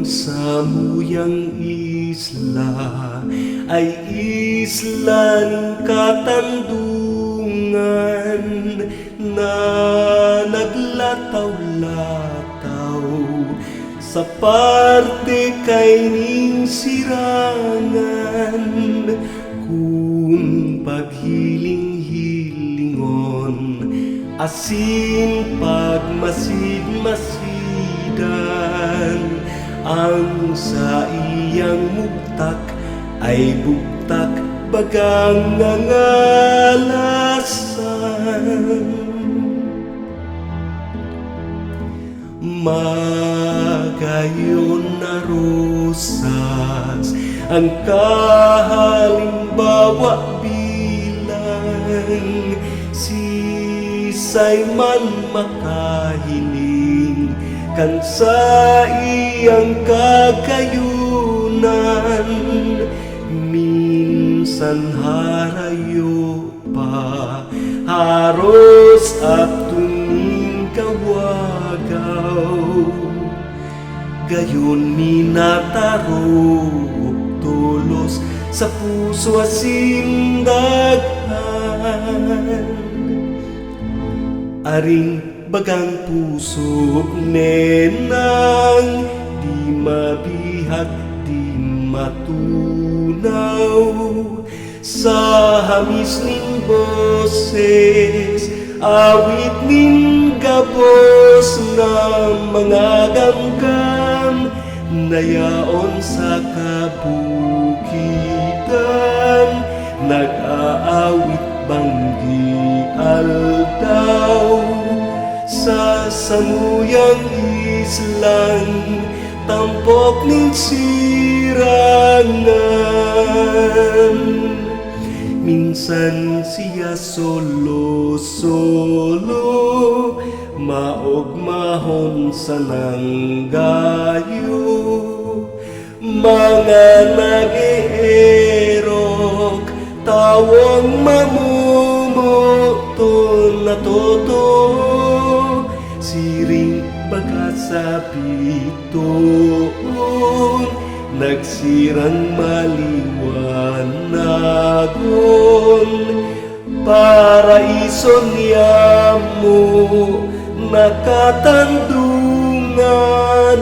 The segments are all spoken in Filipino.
samuyang isla ay isla ng katandungan na naglataw-lataw sa parte kay ning sirangan. Kung paghiling-hilingon asin pagmasid-masidan, ang sa iyang mugtak ay bugtak bagang ngangalasan. Magayon na rosas ang kahalimbawa bilang sisay man makahiling kan sa iyang kagayunan. Minsan harayo pa haros at tuning kawagaw, gayon minatarog tulos sa puso asindaghan. Aring bagang puso nenang di mabihag di matunaw, sa hamis ning boses awit ning gabos na mga gamgam, nayaon sa kabukidan nag-aawit banggi aldaw. Sa samuyang islang tampok ning sirangan, minsan siya solo-solo maogmahon sa nanggayo. Mga nag-eerok tawang mamumuto na totoo, siring baga sa bituon nagsirang maliwanagon. Paraiso niya mo nakatandungan.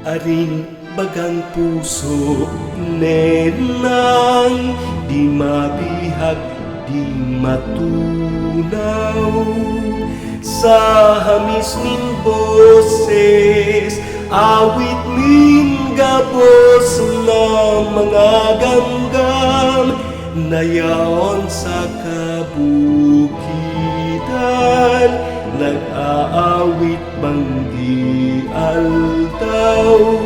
Aring bagang puso nenang di mabihag di matunaw, sa hamis ning boses awit ning gabos na mga gamgam, nayaon sa kabukidan nag-aawit banggi aldaw.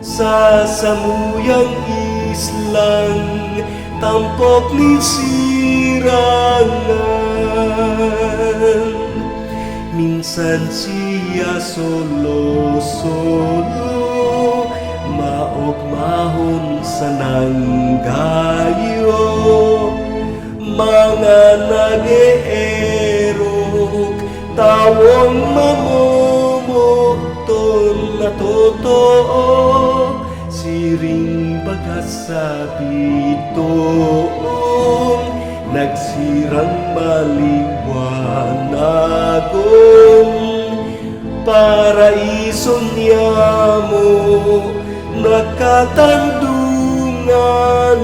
Sa samuyang islang tampok ni sirangan, minsan siya solo-solo maogmahon sa nanggayo. Mga nag-eerok tawang mamumuton na totoo, siring baga sa bituon nagsirang maliwanagon. Paraiso niya mo nakatandungan.